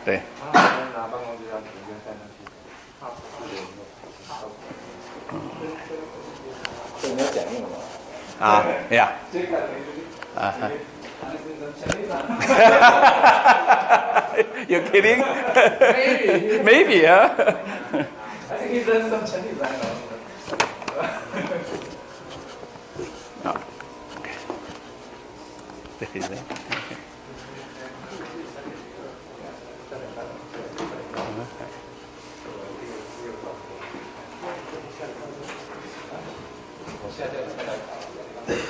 对。这没有讲英文啊，Yeah。啊。You're kidding? Maybe. Maybe, huh? I think he learned some Chinese language. Oh, okay. This is it. Thank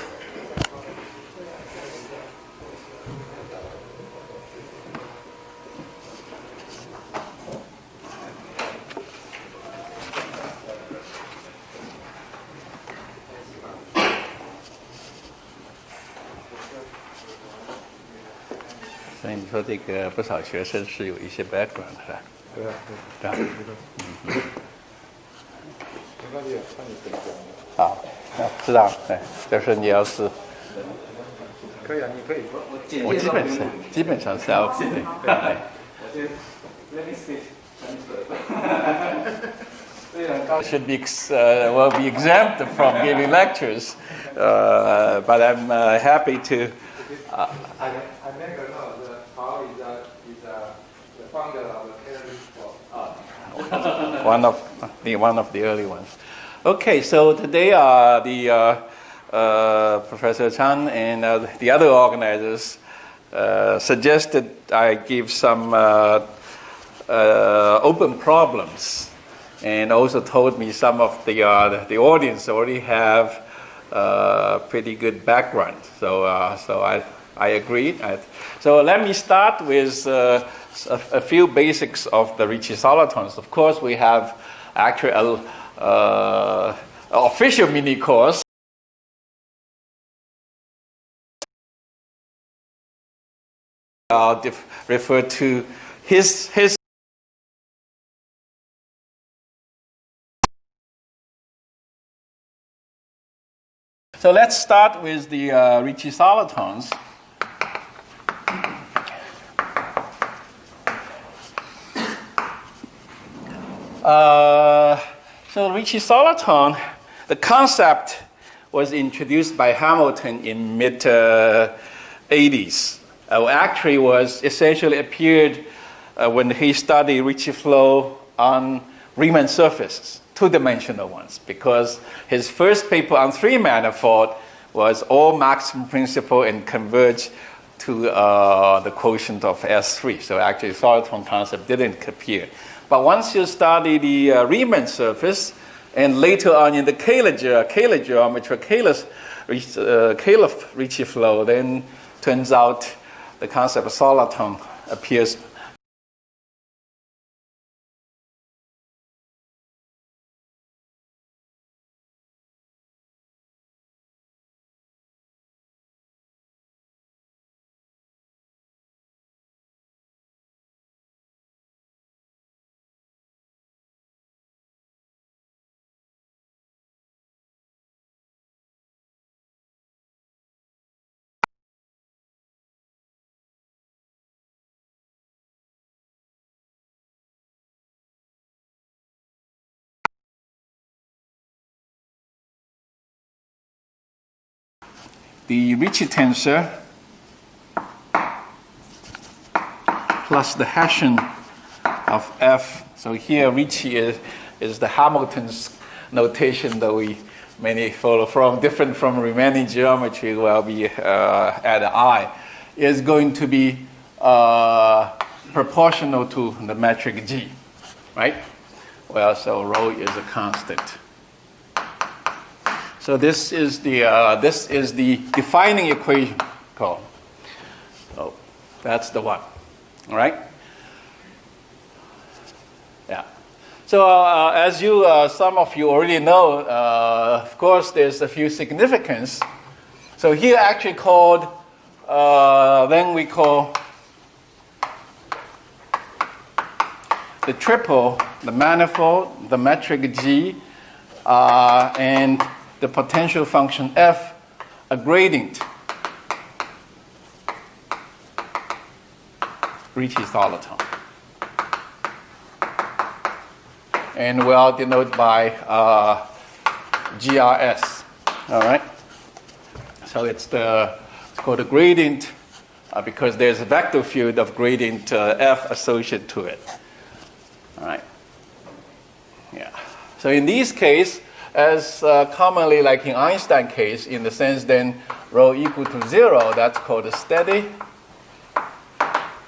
所以你说这个不少学生是有一些 background 是吧？对啊，对啊。没关系，看你怎么讲。好，知道，对，就是你要是，可以啊，你可以。我基本上是 OK 的。Let me speak Chinese first. Should be will be exempt from giving lectures, but I'm happy to. I never know that Paul is the founder of the Taylor one of the early ones. Okay, so today the Professor Chan and the other organizers suggested I give some open problems, and also told me some of the audience already have pretty good background. So I agreed. So let me start with a few basics of the Ricci Solitons. Of course, we have actually an official mini course. I'll refer to his. So let's start with the Ricci Solitons. So Ricci Soliton, the concept was introduced by Hamilton in mid 80s. Actually, was essentially appeared when he studied Ricci flow on Riemann surfaces, two-dimensional ones, because his first paper on three manifold was all maximum principle and converge to the quotient of S3. So actually, soliton concept didn't appear. But once you study the Riemann surface, and later on in the Kähler geometry, Kähler Ricci flow, then turns out the concept of soliton appears. The Ricci tensor plus the Hessian of F. So here Ricci is the Hamilton's notation that we many follow from, different from Riemannian geometry, will be at I, is going to be proportional to the metric G, right? Well, so rho is a constant. So this is the defining equation called. So that's the one. All right. Yeah. So as you some of you already know, of course, there's a few significance. So here actually called then we call the triple, the manifold, the metric G, and the potential function F, a gradient. Ricci Soliton. and we'll denote by GRS. All right. So it's called the gradient because there's a vector field of gradient F associated to it. All right. Yeah. So in this case, as commonly like in Einstein case, in the sense then rho equal to 0, that's called a steady.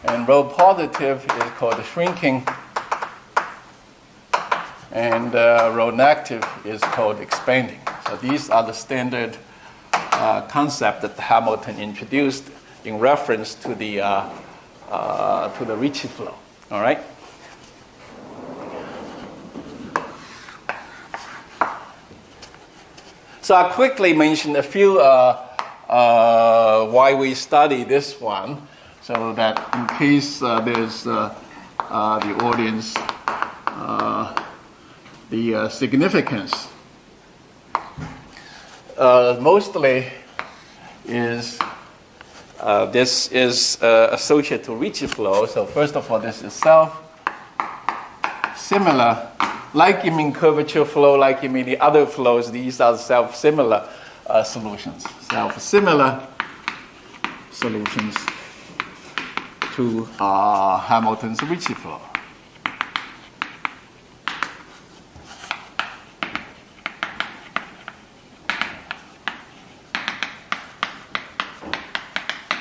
And rho positive is called a shrinking. And rho negative is called expanding. So these are the standard concept that Hamilton introduced in reference to the Ricci flow. All right. So I'll quickly mention a few why we study this one, so that in case there's the audience, the significance mostly is this is associated to Ricci flow. So first of all, this is self-similar. Like in mean curvature flow, like in the other flows, these are self-similar solutions. Self-similar solutions to Hamilton's Ricci flow.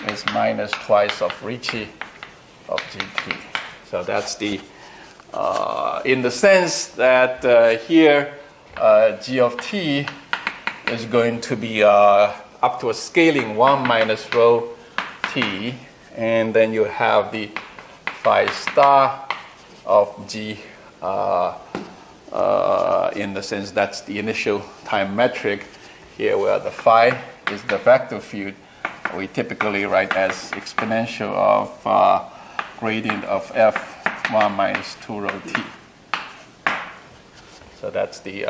It's minus twice of Ricci of GT. So that's the in the sense that here G of t is going to be up to a scaling 1 minus rho t, and then you have the phi star of G in the sense that's the initial time metric. Here where the phi is the vector field, we typically write as exponential of gradient of f 1 minus 2 rho t. So that's the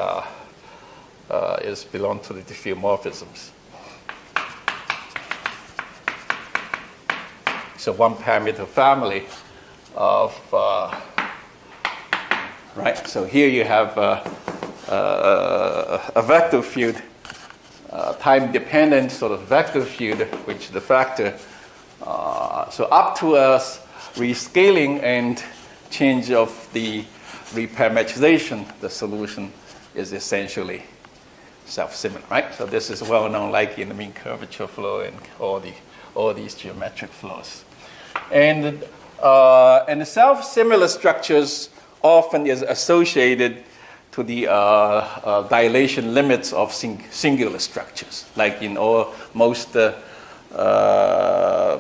is belong to the diffeomorphisms. So one parameter family of right. So here you have a vector field, time dependent sort of vector field, which the factor. So up to us rescaling and change of the reparametrization, the solution is essentially self-similar, right? So this is well known, like in the mean curvature flow and all these geometric flows, and the self-similar structures often is associated to the dilation limits of singular structures, like in most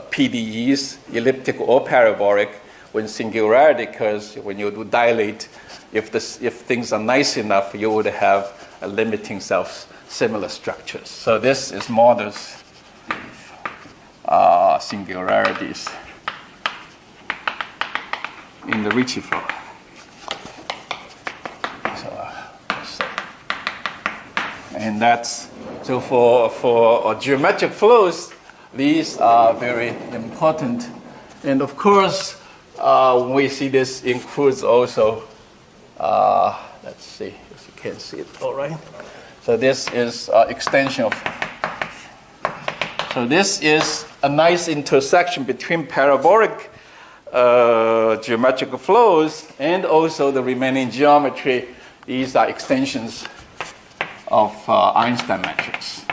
PDEs, elliptic or parabolic. When singularity occurs, when you do dilate, if things are nice enough, you would have a limiting self-similar structures. So this is models singularities in the Ricci flow. So, and that's so for geometric flows, these are very important, and of course. We see this includes also, let's see if you can see it all right. So this is extension of, so this is a nice intersection between parabolic geometrical flows and also the remaining geometry. These are extensions of Einstein metrics.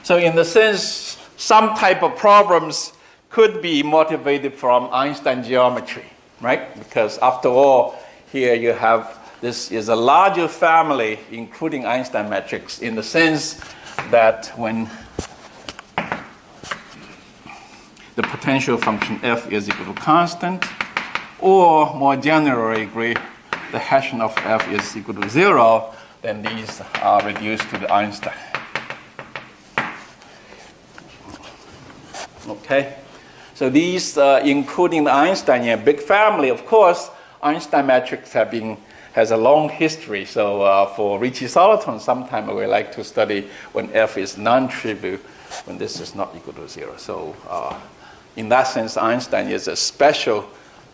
So in the sense, some type of problems could be motivated from Einstein geometry, right? Because after all, here you have, this is a larger family, including Einstein metrics, in the sense that when the potential function f is equal to constant, or more generally, the Hessian of f is equal to 0, then these are reduced to the Einstein. Okay, so these, including the Einsteinian big family, of course, Einstein metrics has a long history. So for Ricci Solitons, sometimes we like to study when f is non-trivial, when this is not equal to 0. So in that sense, Einstein is a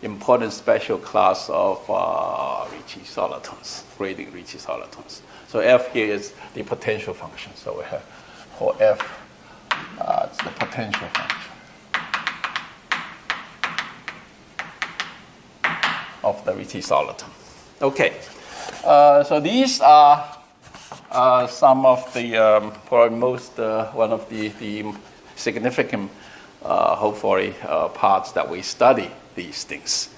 important special class of Ricci Solitons, gradient Ricci Solitons. So F here is the potential function. So we have for F, it's the potential function of the Ricci Soliton. Okay, so these are some of the, probably most, one of the significant, hopefully, parts that we study these things.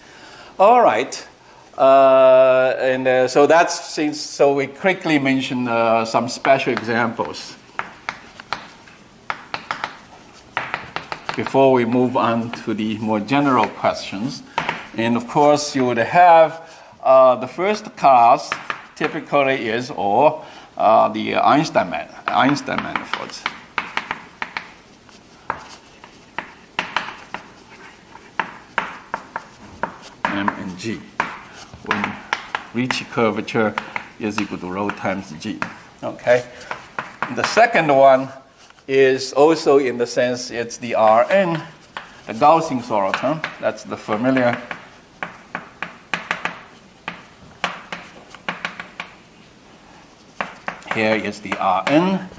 All right, so that's so we quickly mention some special examples before we move on to the more general questions. And of course, you would have the first class typically is the Einstein manifolds. M and G, when Ricci curvature is equal to rho times G. Okay. The second one is also in the sense it's the Rn, the Gaussian soliton. That's the familiar. Here is the Rn,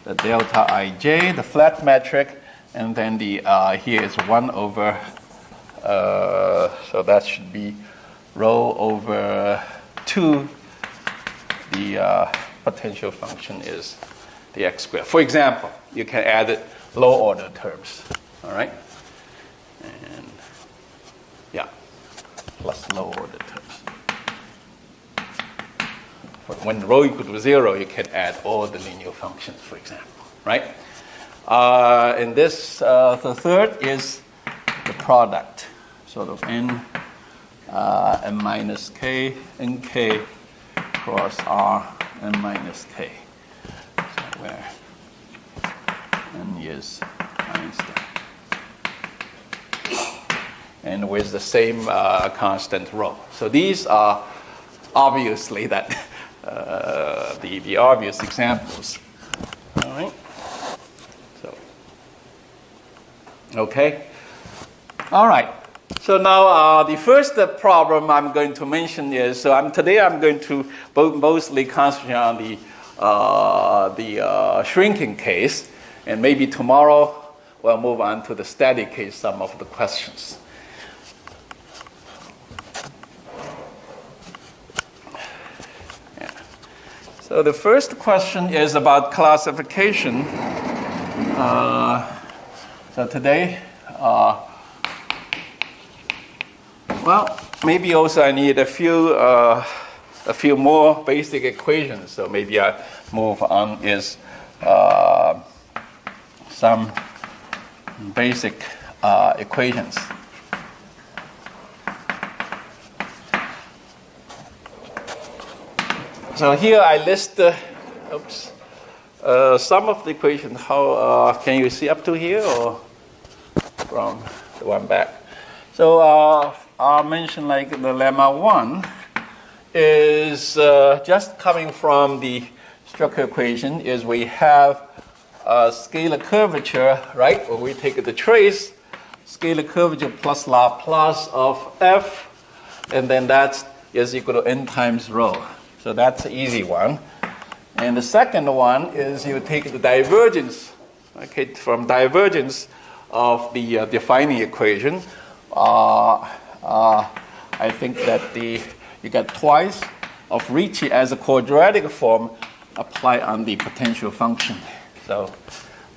the delta Ij, the flat metric, and then the here is 1 over, so that should be rho over 2. The potential function is the x squared. For example, you can add low order terms, all right? And yeah, plus low order terms. When rho equal to 0, you can add all the linear functions, for example, right? And this, the third is the product, sort of n minus k, nk cross r, n minus k. So where n is Einstein. And with the same constant rho. So these are obviously that the obvious examples. All right. So, okay. All right. So now the first problem I'm going to mention is, today I'm going to mostly concentrate on the shrinking case, and maybe tomorrow we'll move on to the steady case, some of the questions. So the first question is about classification. So today, well, maybe also I need a few more basic equations. So maybe I move on is some basic equations. So here I list some of the equations. How can you see up to here or from the one back? So I'll mention like the lemma 1 is just coming from the structural equation is we have a scalar curvature, right? Where we take the trace, scalar curvature plus Laplace of f, and then that is equal to n times rho. So that's an easy one. And the second one is you take the divergence, okay, from divergence of the defining equation. I think that you get twice of Ricci as a quadratic form applied on the potential function. So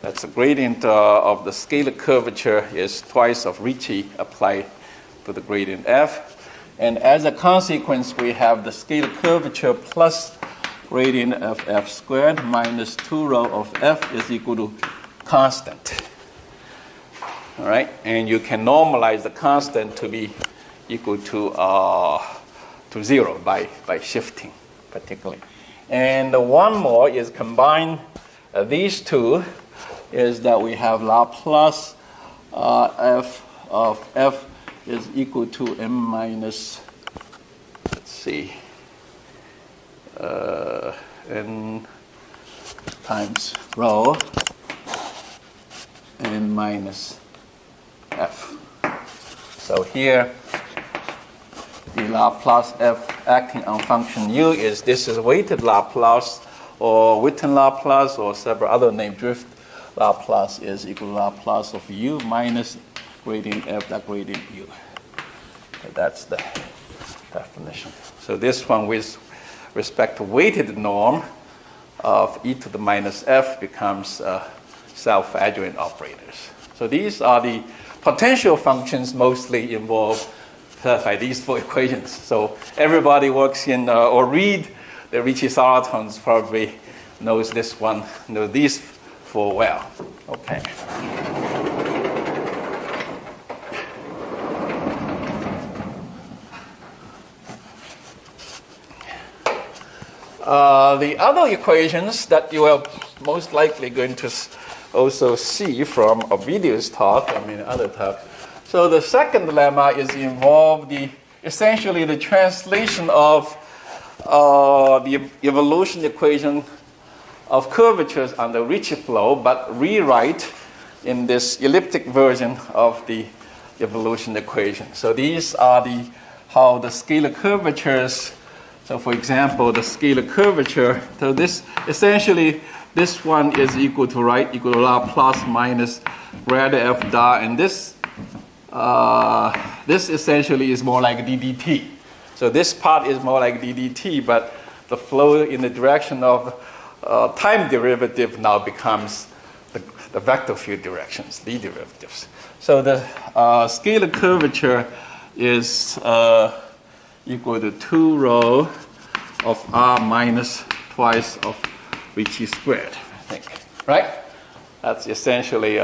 that's the gradient of the scalar curvature is twice of Ricci applied to the gradient f. And as a consequence, we have the scalar curvature plus gradient of f squared minus 2 rho of f is equal to constant. All right, and you can normalize the constant to be equal to 0 by shifting, particularly. And one more is combine these two, is that we have Laplace f of f is equal to m minus, let's see, n times rho, n minus f. So here, the Laplace f acting on function u this is weighted Laplace or Witten Laplace or several other name drift Laplace is equal to Laplace of u minus gradient f that gradient u. So that's the definition. So this one with respect to weighted norm of e to the minus f becomes self-adjoint operators. So these are the potential functions mostly involved by these four equations. So everybody works in or read the Ricci Solitons probably knows this one, knows these four well. Okay. The other equations that you are most likely going to also see from a video's talk, other talk. So the second lemma is involved essentially the translation of the evolution equation of curvatures on the Ricci flow, but rewrite in this elliptic version of the evolution equation. So these are how the scalar curvatures. So for example, the scalar curvature, so this essentially, this one is equal to Laplace minus grad f dot, and this essentially is more like ddt. So this part is more like ddt, but the flow in the direction of time derivative now becomes the vector field directions, the derivatives. So the scalar curvature is equal to 2 rho of r minus twice of Ricci squared, I think, right? That's essentially,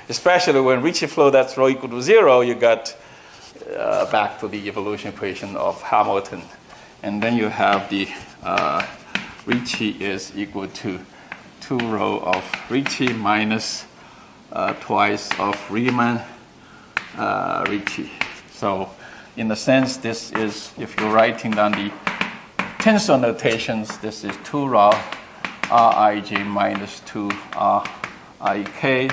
especially when Ricci flow that's rho equal to 0, you got back to the evolution equation of Hamilton. And then you have the Ricci is equal to 2 rho of Ricci minus twice of Riemann Ricci. So in a sense, this is, if you're writing down the tensor notations, this is 2 rho Rij minus 2 Rik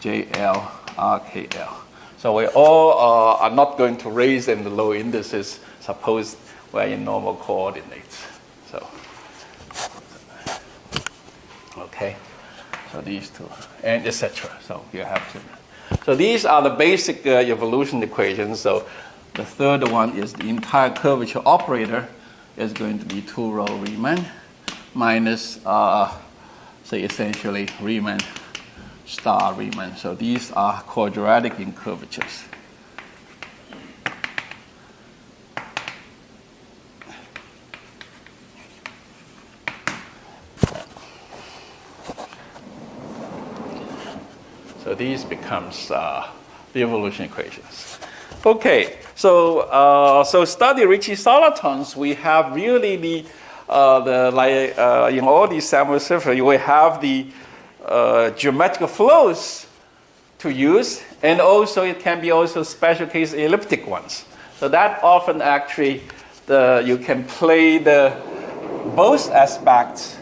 JL RKL. So we all are not going to raise in the low indices, suppose we're in normal coordinates. So, okay. So these two, and etc. So you have to. So these are the basic evolution equations. So the third one is the entire curvature operator is going to be 2 rho Riemann minus, say essentially Riemann star Riemann. So these are quadratic in curvatures. So these becomes the evolution equations. Okay, so study Ricci Solitons. We have really in all these sample surfaces, you will have the geometrical flows to use, and also it can be also special case elliptic ones. So that often actually you can play both aspects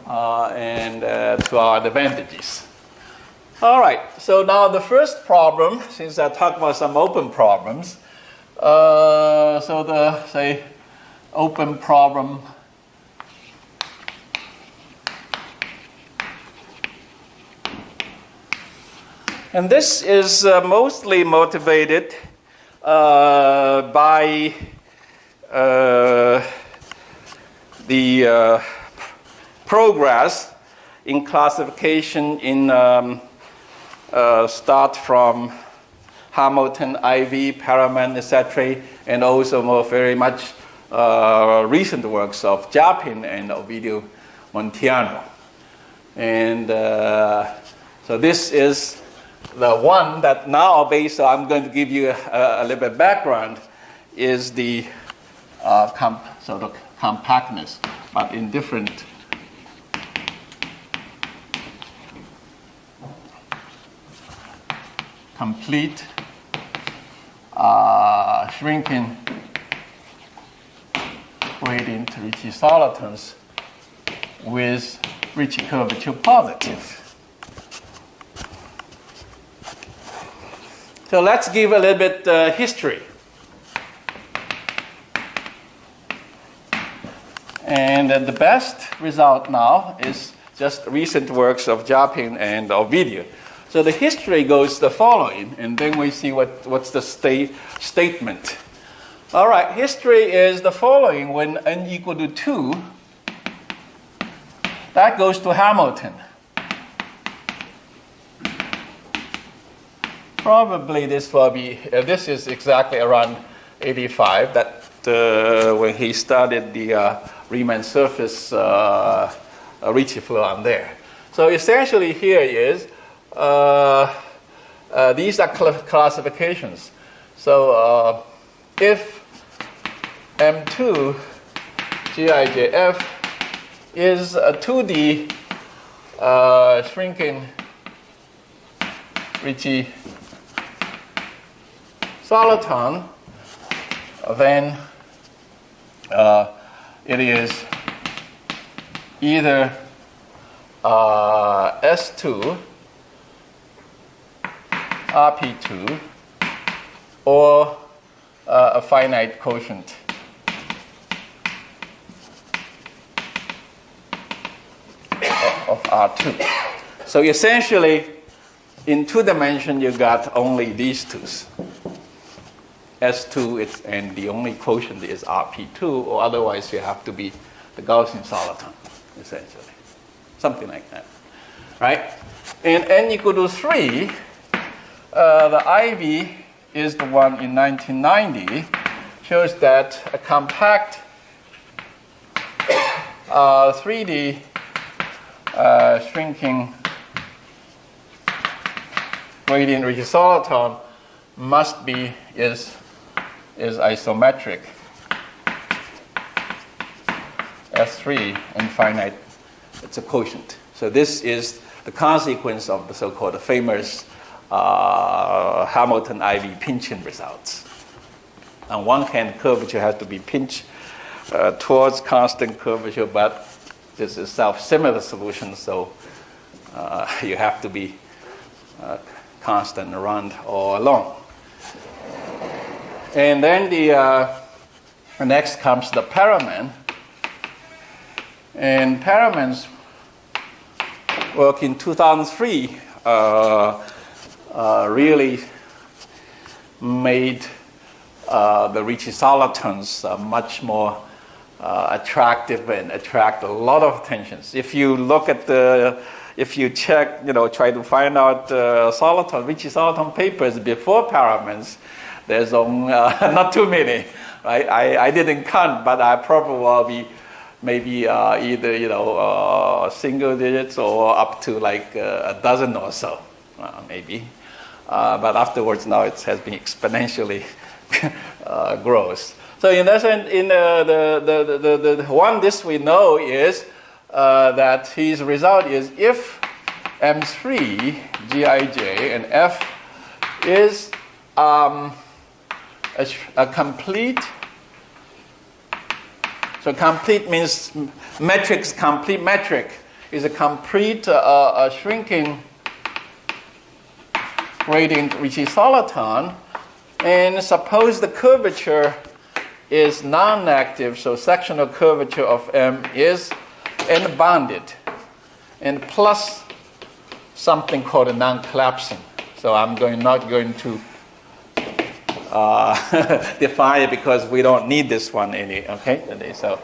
and to our advantages. All right, so now the first problem, since I talked about some open problems, so the, say, open problem and this is mostly motivated by the progress in classification in start from Hamilton, IV, Paraman, etc., and also very much recent works of Japin and Ovidio Montiano. And so this is the one that now, based on, I'm going to give you a little bit background, is the sort of compactness, but in different complete shrinking gradient Ricci Solitons with Ricci curvature positive. So let's give a little bit history. And the best result now is just recent works of Japin and Ovidio. So the history goes the following, and then we see what's the statement. All right, history is the following. When n equal to 2, that goes to Hamilton. Probably this will be, this is exactly around 85, that when he studied the Riemann surface Ricci flow on there. So essentially here is, these are classifications. So if M2 GIJF is a 2D shrinking Ricci Soliton, then it is either S2, RP2, or a finite quotient. Of R2. So essentially, in 2 dimensions, you got only these twos. S2 and the only quotient is RP2, or otherwise you have to be the Gaussian soliton, essentially. Something like that. Right? In n equal to 3, the Ivy is the one in 1990, shows that a compact 3D shrinking gradient Ricci soliton must be is isometric S3 infinite. It's a quotient. So this is the consequence of the so-called famous Hamilton-Ivy pinching results. On one hand, curvature has to be pinched towards constant curvature, but this is self-similar solution, so you have to be constant around all along. And then the next comes the Paraman. And Paraman's work in 2003 really made the Ricci Solitons much more attractive and attract a lot of attentions. If you look at if you check, try to find out Ricci Soliton papers before Paramans, there's not too many, right? I didn't count, but I probably will be maybe either single digits or up to like a dozen or so, maybe. But afterwards, now it has been exponentially grows. So in that sense, the one this we know is that his result is if M3 Gij and F is a complete. So complete means metrics. Complete metric is a complete shrinking gradient Ricci soliton, and suppose the curvature is non-negative, so sectional curvature of M is n-bounded, and plus something called a non-collapsing. So I'm not going to define it because we don't need this one today. So,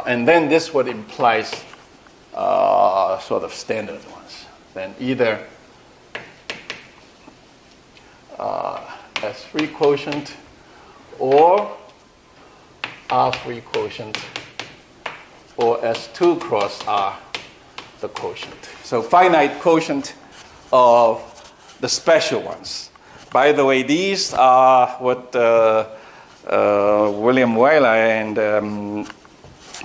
and then this would imply sort of standard ones. Then either S3 quotient or R3 quotient or S2 cross R the quotient. So finite quotient of the special ones. By the way, these are what William Weiler and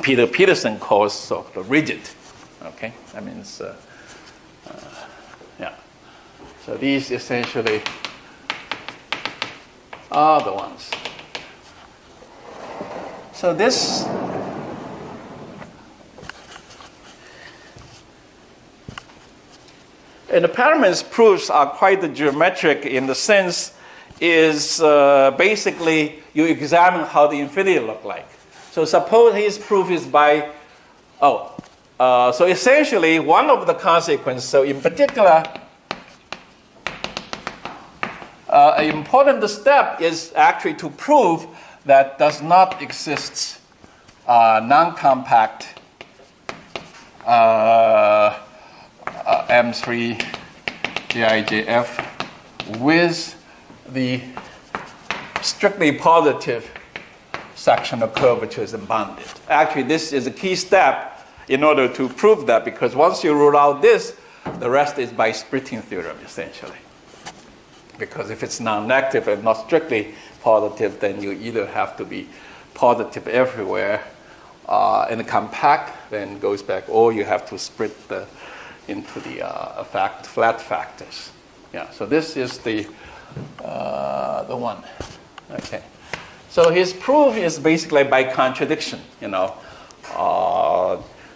Peter Peterson calls sort of rigid. Okay, that means yeah. So these essentially are the ones. So this And the Paraman's proofs are quite geometric in the sense is basically you examine how the infinity look like. So suppose his proof is by, so essentially one of the consequences, so in particular, an important step is actually to prove that does not exist non-compact M3 GIJF with the strictly positive sectional curvatures and bounded. Actually, this is a key step in order to prove that, because once you rule out this, the rest is by splitting theorem, essentially. Because if it's non-negative and not strictly positive, then you either have to be positive everywhere in the compact, then goes back, or you have to split into the flat factors. Yeah, so this is the one. Okay. So his proof is basically by contradiction,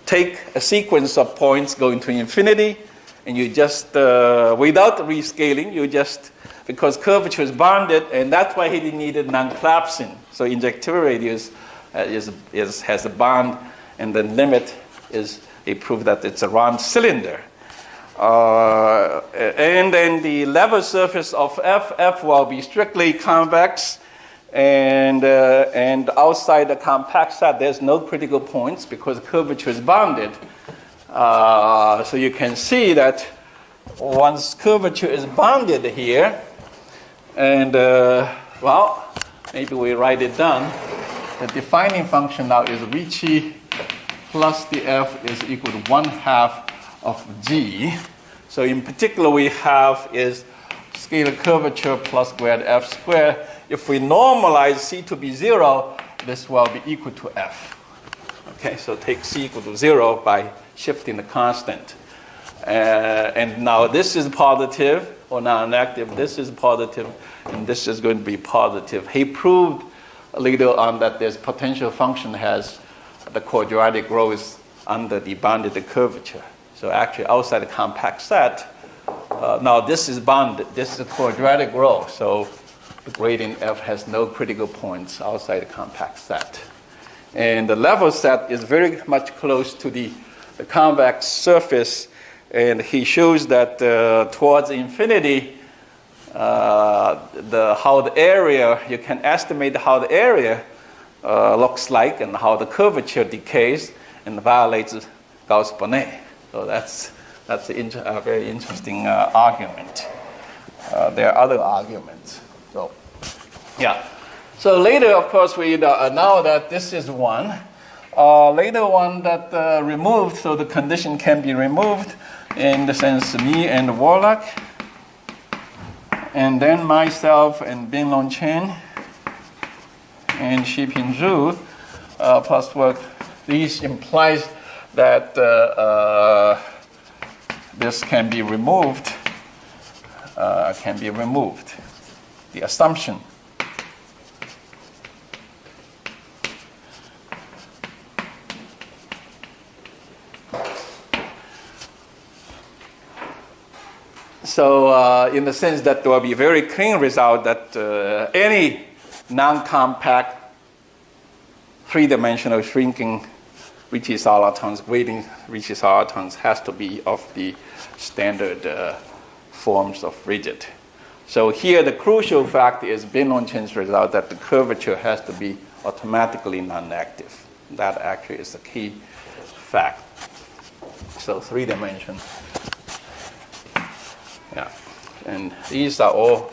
take a sequence of points going to infinity, and you just, without rescaling, you just, because curvature is bounded, and that's why he needed non-collapsing. So injectivity radius has a bound, and the limit is a proof that it's a round cylinder. And then the level surface of F will be strictly convex, and outside the compact set, there's no critical points because curvature is bounded. So you can see that once curvature is bounded here, and maybe we write it down. The defining function now is Ricci plus the F is equal to 1/2 of G. So in particular, we have is scalar curvature plus grad F squared. If we normalize C to be 0, this will be equal to F. Okay, so take C equal to 0 by shifting the constant. And now this is positive or non-negative. This is positive, and this is going to be positive. He proved later on that this potential function has the quadratic growth under the bounded curvature. So actually outside the compact set, now this is bounded. This is a quadratic row. So the gradient F has no critical points outside the compact set. And the level set is very much close to the convex surface. And he shows that towards infinity, how the area, you can estimate how the area looks like and how the curvature decays and violates Gauss-Bonnet. So that's a very interesting argument. There are other arguments. So, yeah. So later, of course, we now that this is one. Later one that removed, so the condition can be removed in the sense me and Warlock, and then myself and Binlong Chen and Xiping Zhu plus work. These implies that this can be removed. The assumption. So in the sense that there will be a very clean result that any non-compact three-dimensional shrinking Ricci Solitons, grading Ricci Solitons has to be of the standard forms of rigid. So here the crucial fact is Binlong Chen's result that the curvature has to be automatically non-negative. That actually is the key fact. So three-dimension. Yeah, and these are all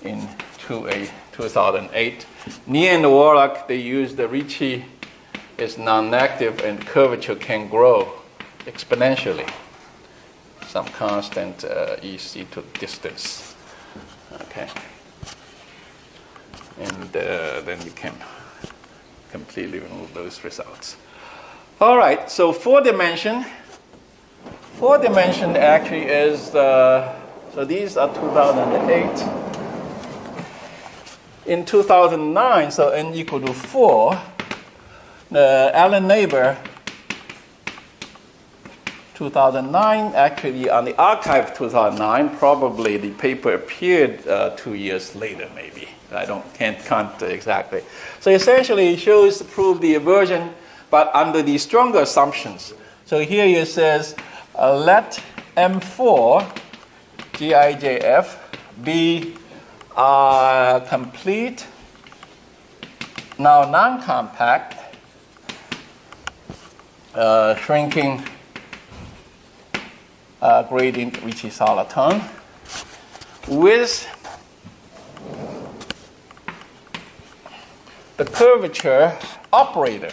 in 2008. Ni and Warlock, they use the Ricci is non-negative and curvature can grow exponentially. Some constant EC to distance. Okay. And then you can completely remove those results. All right, so four dimension actually is, so these are 2008. In 2009, so n equal to 4, the Allen neighbor 2009, actually on the archive 2009, probably the paper appeared 2 years later, maybe. Can't count exactly. So essentially it shows to prove the inversion, but under the stronger assumptions. So here it says, let M4 GIJF be complete, now non-compact, shrinking gradient Ricci Soliton with the curvature operator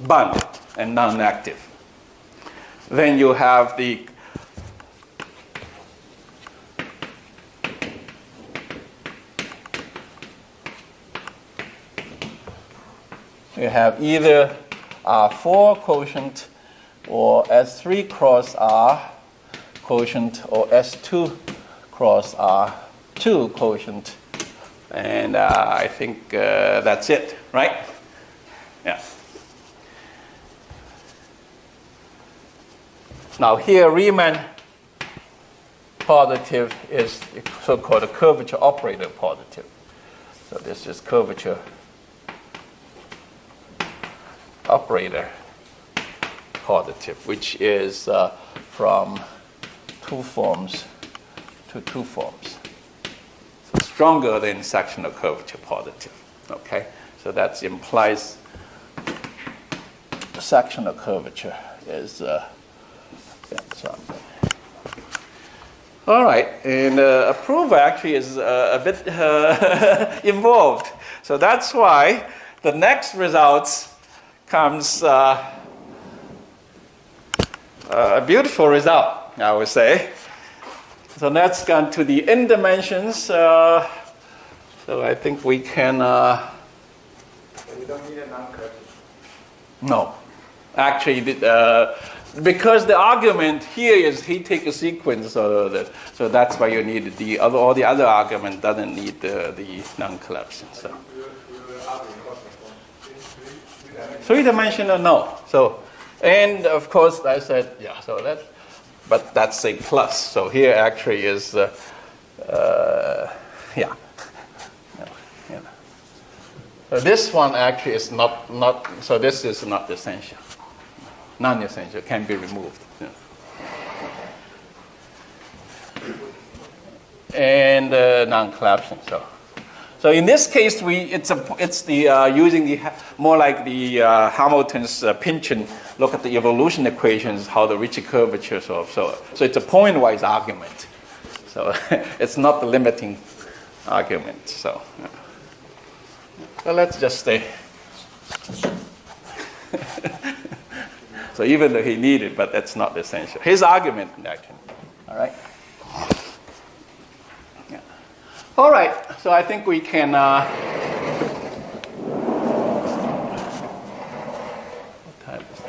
bond and non-active. Then you have the either R4 quotient or S3 cross R quotient or S2 cross R2 quotient. And I think that's it, right? Yeah. Now here Riemann positive is so-called curvature operator positive. So this is curvature operator positive, which is from two forms to two forms. So stronger than sectional curvature positive. Okay, so that implies the sectional curvature is something. All right, and a proof actually is a bit involved. So that's why the next results comes a beautiful result, I would say. So that's gone to the n dimensions. So I think we can. So you don't need a non-curvature. No, actually, because the argument here is he take a sequence, so that's why you need all the other argument doesn't need the non-collapsing. So. Three-dimensional, no. So, and of course, I said, yeah. So but that's a plus. So here actually is, yeah. So this one actually is not. So this is not essential. Non-essential can be removed. Yeah. And non-collapsing. So in this case, it's using the more like the Hamilton's Pynchon look at the evolution equations, how the Ricci curvature so it's a point-wise argument. So it's not the limiting argument. So let's just stay. So even though he needed, but that's not essential. His argument, actually. All right. All right, so I think we can. What time is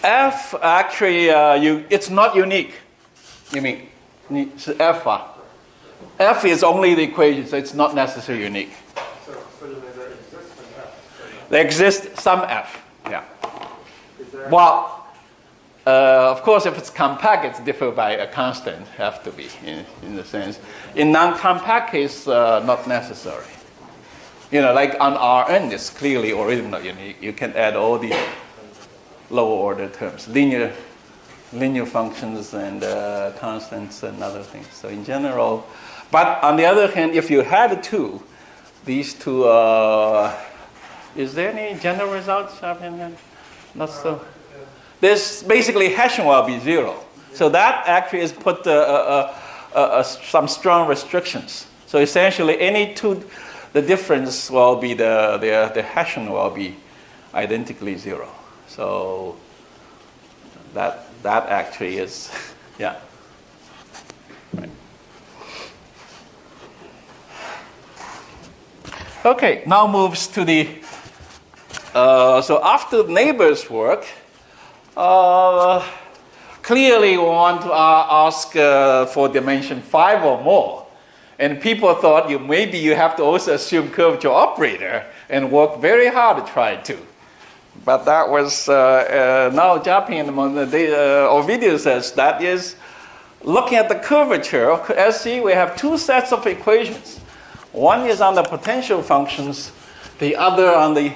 F actually, it's not unique. You mean it's F? F is only the equation, so it's not necessarily unique. So there exists an F. There exists some F, yeah. Well, of course, if it's compact, it's differed by a constant, have to be, in the sense. In non-compact case, not necessary. Like on Rn, it's clearly original unique. You can add all the lower order terms, linear functions and constants and other things. So in general, but on the other hand, if you had these two, is there any general results? Not so. This basically Hessian will be 0. So that actually is put some strong restrictions. So essentially, any two, the difference will be the Hessian will be identically 0. So that actually is, yeah. Right. Okay, now moves to the, so after Neighbor's work, clearly we want to ask for dimension 5 or more. And people thought maybe you have to also assume curvature operator and work very hard to try to. But that was, now Japan, Ovidio says that is looking at the curvature. As see, we have two sets of equations. One is on the potential functions, the other on the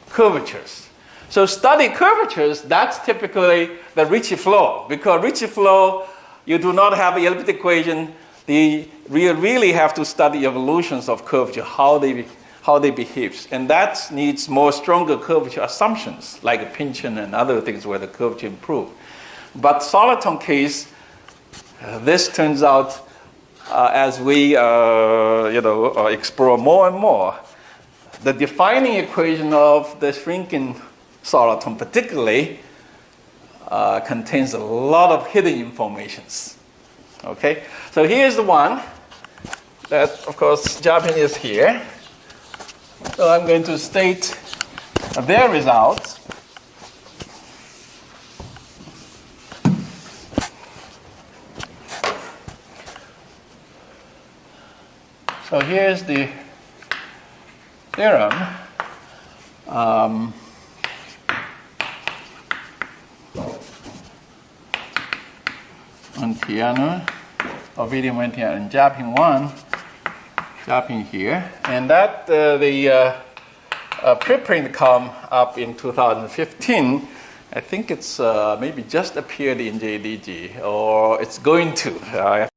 curvatures. So study curvatures, that's typically the Ricci flow. Because Ricci flow, you do not have an elliptic equation. You really have to study evolutions of curvature, how they behave. And that needs more stronger curvature assumptions, like Pynchon and other things where the curvature improve. But Soliton case, this turns out as we explore more and more, the defining equation of the shrinking soliton particularly contains a lot of hidden informations. Okay, so here's the one that, of course, Japan is here. So I'm going to state their results. So here's the theorem. Montiano, Ovidio Montiano, and Japan 1, Japan here. And that the preprint come up in 2015. I think it's maybe just appeared in JDG, or it's going to.